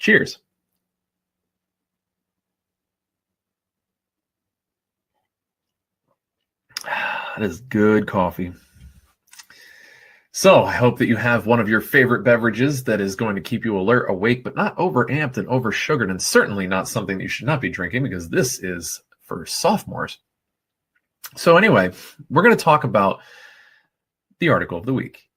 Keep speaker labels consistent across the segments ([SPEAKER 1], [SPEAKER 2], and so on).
[SPEAKER 1] Cheers. That is good coffee. So I hope that you have one of your favorite beverages that is going to keep you alert, awake, but not overamped and oversugared, and certainly not something that you should not be drinking because this is for sophomores. So anyway, we're going to talk about the article of the week.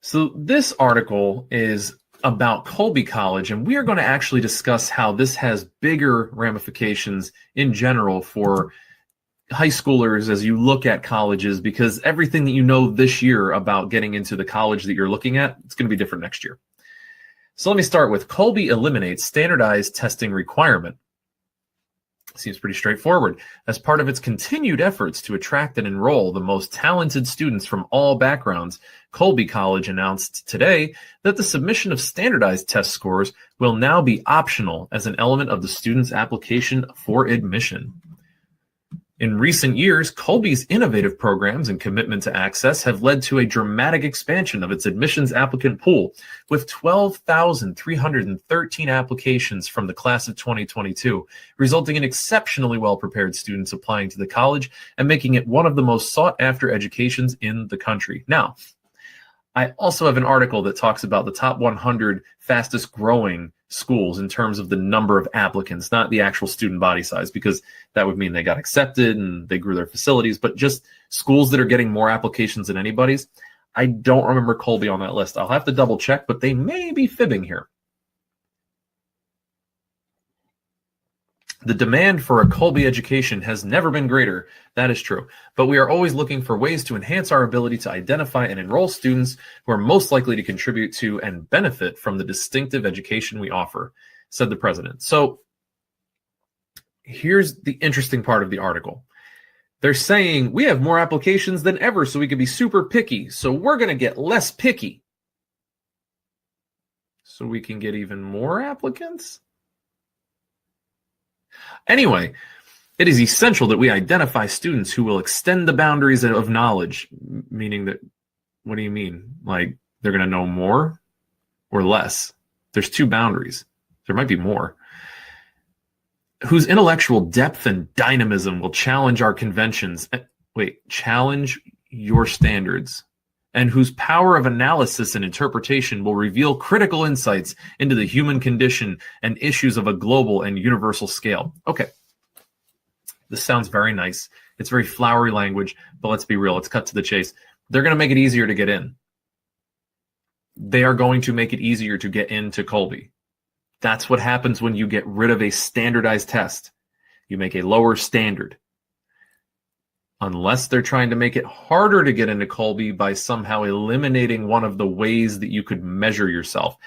[SPEAKER 1] So this article is about Colby College, and we are going to actually discuss how this has bigger ramifications in general for high schoolers as you look at colleges, because everything that you know this year about getting into the college that you're looking at, it's going to be different next year. So let me start with Colby eliminates standardized testing requirement. Seems pretty straightforward. As part of its continued efforts to attract and enroll the most talented students from all backgrounds, Colby College announced today that the submission of standardized test scores will now be optional as an element of the student's application for admission. In recent years, Colby's innovative programs and commitment to access have led to a dramatic expansion of its admissions applicant pool, with 12,313 applications from the class of 2022, resulting in exceptionally well-prepared students applying to the college and making it one of the most sought-after educations in the country. Now, I also have an article that talks about the top 100 fastest growing schools in terms of the number of applicants, not the actual student body size, because that would mean they got accepted and they grew their facilities, but just schools that are getting more applications than anybody's. I don't remember Colby on that list. I'll have to double check, but they may be fibbing here. The demand for a Colby education has never been greater. That is true. But we are always looking for ways to enhance our ability to identify and enroll students who are most likely to contribute to and benefit from the distinctive education we offer, said the president. So here's the interesting part of the article. They're saying we have more applications than ever, so we can be super picky. So we're going to get less picky so we can get even more applicants. Anyway, it is essential that we identify students who will extend the boundaries of knowledge, meaning that, what do you mean? Like they're going to know more or less? There's two boundaries. There might be more. Whose intellectual depth and dynamism will challenge our conventions. Challenge your standards. And whose power of analysis and interpretation will reveal critical insights into the human condition and issues of a global and universal scale. Okay, this sounds very nice. It's very flowery language, but let's be real. Let's cut to the chase. They're going to make it easier to get in. They are going to make it easier to get into Colby. That's what happens when you get rid of a standardized test. You make a lower standard. Unless they're trying to make it harder to get into Colby by somehow eliminating one of the ways that you could measure yourself.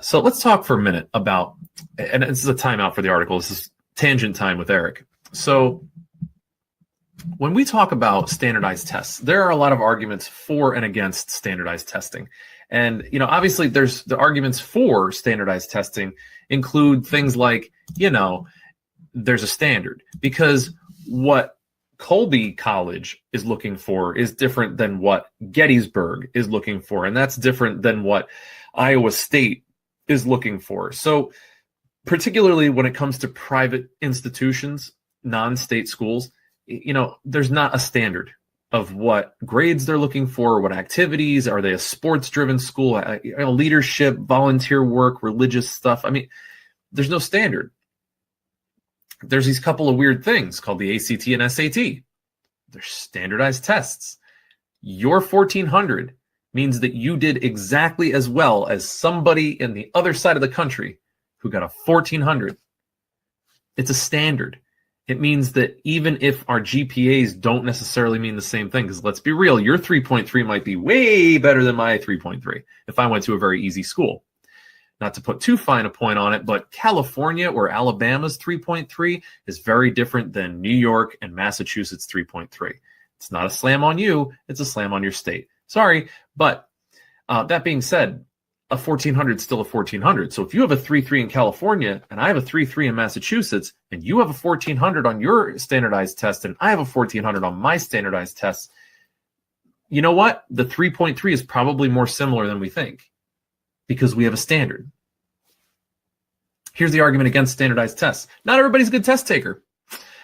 [SPEAKER 1] So let's talk for a minute about, and this is a timeout for the article. This is tangent time with Eric. So when we talk about standardized tests, there are a lot of arguments for and against standardized testing. And, obviously there's the arguments for standardized testing include things like, there's a standard, because what Colby College is looking for is different than what Gettysburg is looking for, and that's different than what Iowa State is looking for. So particularly when it comes to private institutions, non-state schools, there's not a standard of what grades they're looking for, what activities. Are they a sports-driven school, leadership, volunteer work, religious stuff? There's no standard. There's these couple of weird things called the ACT and SAT. They're standardized tests. Your 1400 means that you did exactly as well as somebody in the other side of the country who got a 1400. It's a standard. It means that even if our GPAs don't necessarily mean the same thing, because let's be real, your 3.3 might be way better than my 3.3 if I went to a very easy school. Not to put too fine a point on it, but California or Alabama's 3.3 is very different than New York and Massachusetts 3.3. It's not a slam on you. It's a slam on your state. Sorry. But that being said, a 1400 is still a 1400. So if you have a 3.3 in California and I have a 3.3 in Massachusetts and you have a 1400 on your standardized test and I have a 1400 on my standardized test, you know what? The 3.3 is probably more similar than we think because we have a standard. Here's the argument against standardized tests. Not everybody's a good test taker.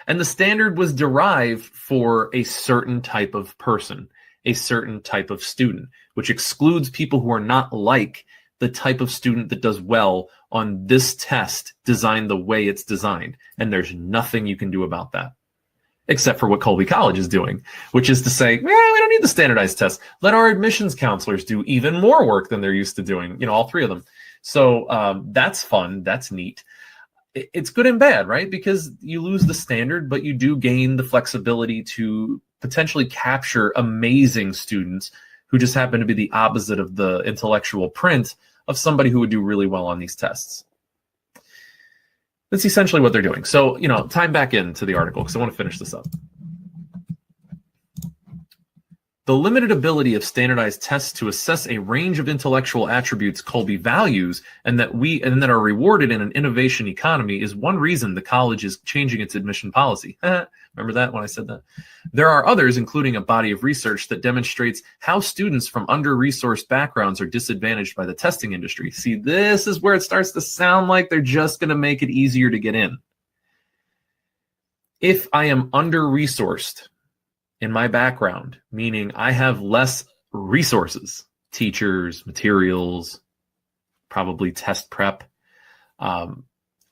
[SPEAKER 1] And the standard was derived for a certain type of person, a certain type of student, which excludes people who are not like the type of student that does well on this test designed the way it's designed. And there's nothing you can do about that, except for what Colby College is doing, which is to say, we don't need the standardized test. Let our admissions counselors do even more work than they're used to doing, all three of them. So that's fun. That's neat. It's good and bad, right? Because you lose the standard, but you do gain the flexibility to potentially capture amazing students who just happen to be the opposite of the intellectual print of somebody who would do really well on these tests. That's essentially what they're doing. So, time back into the article because I want to finish this up. The limited ability of standardized tests to assess a range of intellectual attributes Colby values and that are rewarded in an innovation economy is one reason the college is changing its admission policy. Remember that when I said that? There are others, including a body of research that demonstrates how students from under-resourced backgrounds are disadvantaged by the testing industry. See, this is where it starts to sound like they're just going to make it easier to get in. If I am under-resourced in my background, meaning I have less resources, teachers, materials, probably test prep.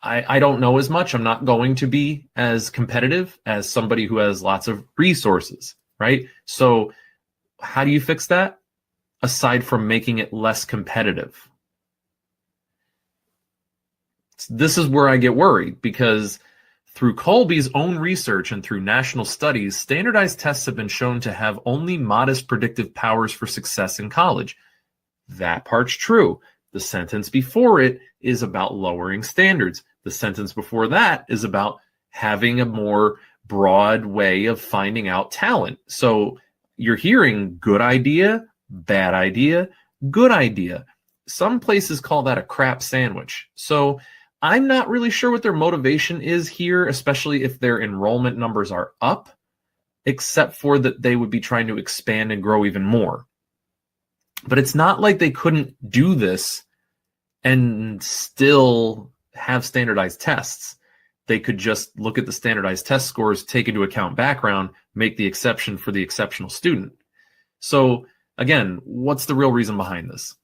[SPEAKER 1] I don't know as much. I'm not going to be as competitive as somebody who has lots of resources, right? So how do you fix that? Aside from making it less competitive. This is where I get worried because through Colby's own research and through national studies, standardized tests have been shown to have only modest predictive powers for success in college. That part's true. The sentence before it is about lowering standards. The sentence before that is about having a more broad way of finding out talent. So you're hearing good idea, bad idea, good idea. Some places call that a crap sandwich. So I'm not really sure what their motivation is here, especially if their enrollment numbers are up, except for that they would be trying to expand and grow even more. But it's not like they couldn't do this and still have standardized tests. They could just look at the standardized test scores, take into account background, make the exception for the exceptional student. So again, what's the real reason behind this?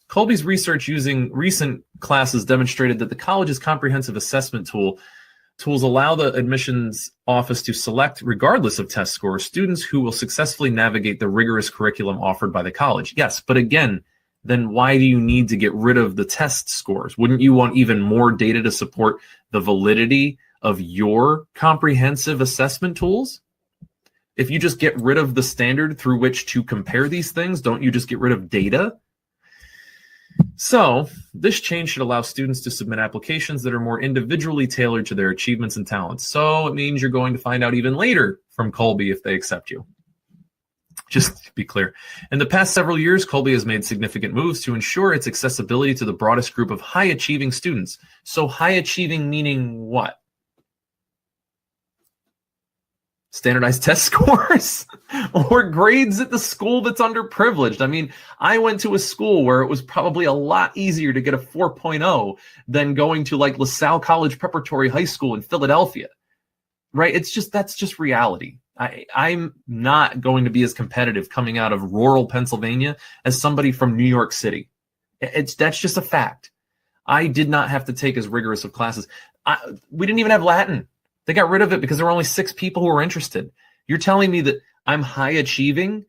[SPEAKER 1] Colby's research using recent classes demonstrated that the college's comprehensive assessment tools allow the admissions office to select, regardless of test scores, students who will successfully navigate the rigorous curriculum offered by the college. Yes, but again, then why do you need to get rid of the test scores? Wouldn't you want even more data to support the validity of your comprehensive assessment tools? If you just get rid of the standard through which to compare these things, don't you just get rid of data? So this change should allow students to submit applications that are more individually tailored to their achievements and talents. So it means you're going to find out even later from Colby if they accept you. Just to be clear, in the past several years, Colby has made significant moves to ensure its accessibility to the broadest group of high-achieving students. So high-achieving meaning what? Standardized test scores or grades at the school that's underprivileged. I mean, I went to a school where it was probably a lot easier to get a 4.0 than going to like LaSalle College Preparatory High School in Philadelphia, right? That's just reality. I'm not going to be as competitive coming out of rural Pennsylvania as somebody from New York City. That's just a fact. I did not have to take as rigorous of classes. We didn't even have Latin. They got rid of it because there were only 6 people who were interested. You're telling me that I'm high achieving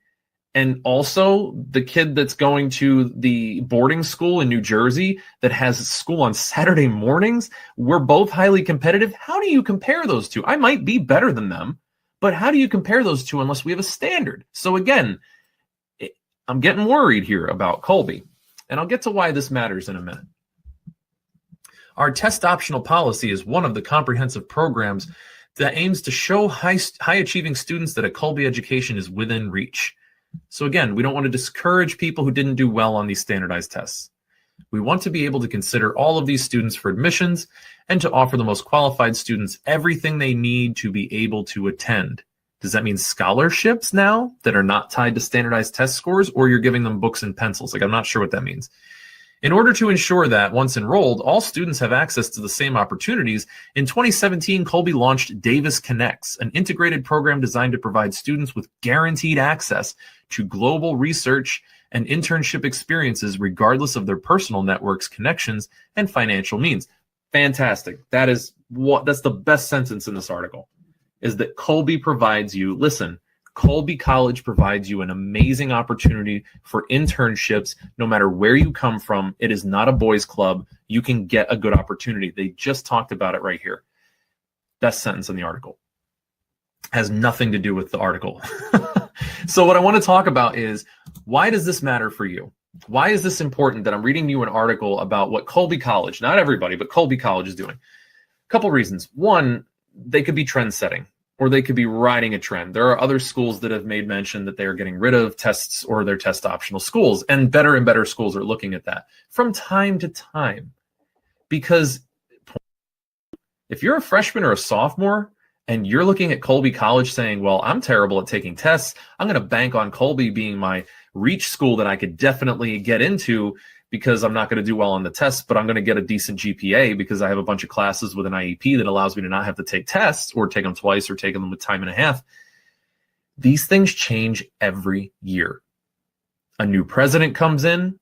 [SPEAKER 1] and also the kid that's going to the boarding school in New Jersey that has school on Saturday mornings, we're both highly competitive. How do you compare those two? I might be better than them, but how do you compare those two unless we have a standard? So again, I'm getting worried here about Colby, and I'll get to why this matters in a minute. Our test optional policy is one of the comprehensive programs that aims to show high-achieving students that a Colby education is within reach. So again, we don't want to discourage people who didn't do well on these standardized tests. We want to be able to consider all of these students for admissions and to offer the most qualified students everything they need to be able to attend. Does that mean scholarships now that are not tied to standardized test scores, or you're giving them books and pencils? Like, I'm not sure what that means. In order to ensure that, once enrolled, all students have access to the same opportunities, in 2017, Colby launched Davis Connects, an integrated program designed to provide students with guaranteed access to global research and internship experiences regardless of their personal networks, connections, and financial means. Fantastic. That's the best sentence in this article, is that Colby provides you, listen, Colby College provides you an amazing opportunity for internships no matter where you come from. It is not a boys' club. You can get a good opportunity. They just talked about it right here. Best sentence in the article. Has nothing to do with the article. So what I want to talk about is, why does this matter for you? Why is this important that I'm reading you an article about what Colby College, not everybody, but Colby College is doing? A couple reasons. One, they could be trend setting, or they could be riding a trend. There are other schools that have made mention that they are getting rid of tests or their test optional schools, and better schools are looking at that from time to time. Because if you're a freshman or a sophomore and you're looking at Colby College saying, well, I'm terrible at taking tests, I'm going to bank on Colby being my reach school that I could definitely get into because I'm not going to do well on the tests, but I'm going to get a decent GPA because I have a bunch of classes with an IEP that allows me to not have to take tests or take them twice or take them with time and a half. These things change every year. A new president comes in,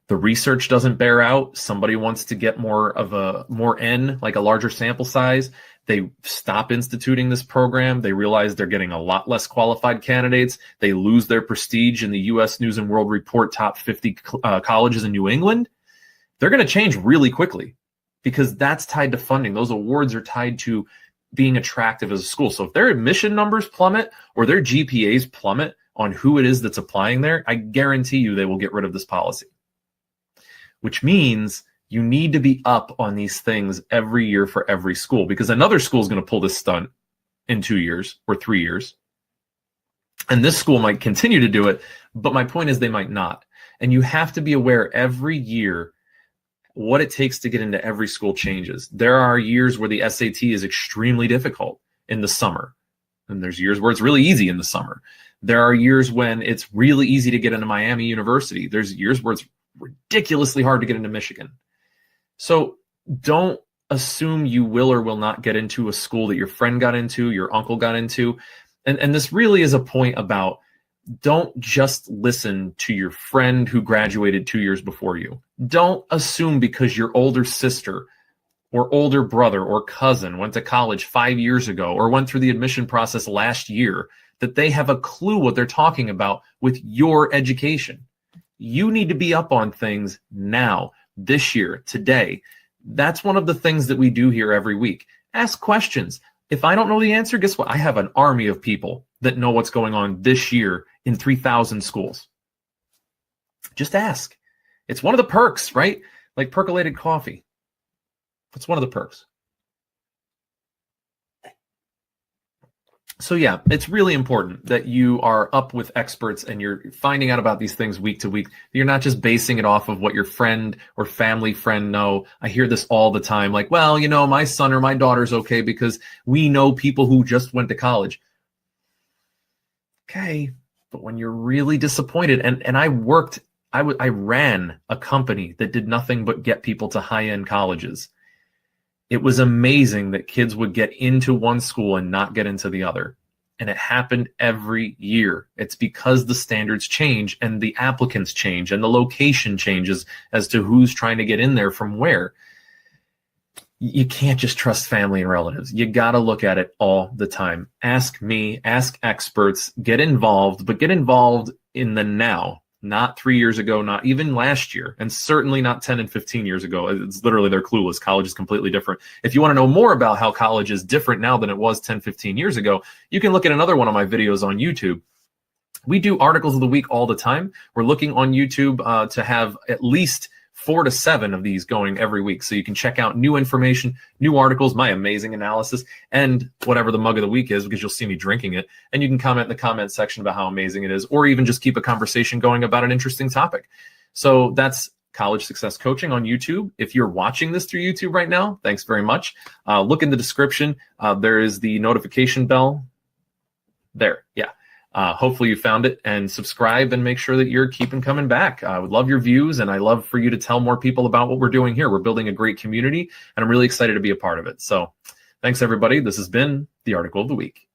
[SPEAKER 1] the research doesn't bear out, somebody wants to get more N, like a larger sample size. They stop instituting this program. They realize they're getting a lot less qualified candidates. They lose their prestige in the U.S. News and World Report top 50 colleges in New England. They're going to change really quickly because that's tied to funding. Those awards are tied to being attractive as a school. So if their admission numbers plummet or their GPAs plummet on who it is that's applying there, I guarantee you they will get rid of this policy, which means you need to be up on these things every year for every school, because another school is going to pull this stunt in 2 years or 3 years. And this school might continue to do it, but my point is they might not. And you have to be aware every year what it takes to get into every school changes. There are years where the SAT is extremely difficult in the summer, and there's years where it's really easy in the summer. There are years when it's really easy to get into Miami University. There's years where it's ridiculously hard to get into Michigan. So don't assume you will or will not get into a school that your friend got into, your uncle got into. And this really is a point about, don't just listen to your friend who graduated 2 years before you. Don't assume because your older sister or older brother or cousin went to college 5 years ago or went through the admission process last year that they have a clue what they're talking about with your education. You need to be up on things now, this year, today. That's one of the things that we do here every week. Ask questions. If I don't know the answer, guess what? I have an army of people that know what's going on this year in 3,000 schools. Just ask. It's one of the perks, right? Like percolated coffee. It's one of the perks. So yeah, it's really important that you are up with experts and you're finding out about these things week to week. You're not just basing it off of what your friend or family friend know. I hear this all the time. Like, well, you know, my son or my daughter's okay because we know people who just went to college. Okay, but when you're really disappointed, and I ran a company that did nothing but get people to high-end colleges. It was amazing that kids would get into one school and not get into the other. And it happened every year. It's because the standards change and the applicants change and the location changes as to who's trying to get in there from where. You can't just trust family and relatives. You got to look at it all the time. Ask me, ask experts, get involved, but get involved in the now. Not 3 years ago, not even last year, and certainly not 10 and 15 years ago. It's literally, they're clueless. College is completely different. If you want to know more about how college is different now than it was 10, 15 years ago, you can look at another one of my videos on YouTube. We do articles of the week all the time. We're looking on YouTube to have at least 4 to 7 of these going every week. So you can check out new information, new articles, my amazing analysis, and whatever the mug of the week is, because you'll see me drinking it. And you can comment in the comment section about how amazing it is, or even just keep a conversation going about an interesting topic. So that's College Success Coaching on YouTube. If you're watching this through YouTube right now, thanks very much. Look in the description. There is the notification bell there. Yeah. Hopefully you found it, and subscribe and make sure that you're keeping coming back. I would love your views, and I love for you to tell more people about what we're doing here. We're building a great community, and I'm really excited to be a part of it. So thanks, everybody. This has been the Article of the Week.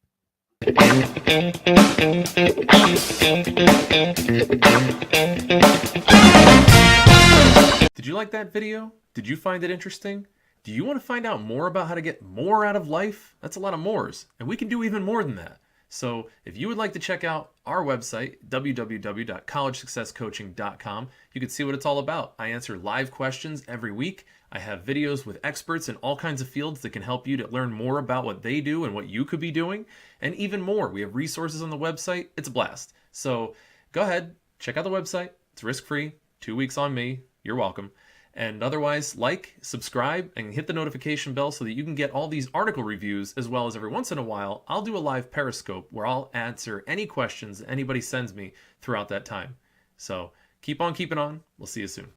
[SPEAKER 1] Did you like that video? Did you find it interesting? Do you want to find out more about how to get more out of life? That's a lot of mores, and we can do even more than that. So if you would like to check out our website, www.collegesuccesscoaching.com, you can see what it's all about. I answer live questions every week. I have videos with experts in all kinds of fields that can help you to learn more about what they do and what you could be doing, and even more. We have resources on the website. It's a blast. So go ahead, check out the website. It's risk-free. 2 weeks on me. You're welcome. And otherwise, like, subscribe, and hit the notification bell so that you can get all these article reviews, as well as every once in a while, I'll do a live Periscope where I'll answer any questions anybody sends me throughout that time. So keep on keeping on. We'll see you soon.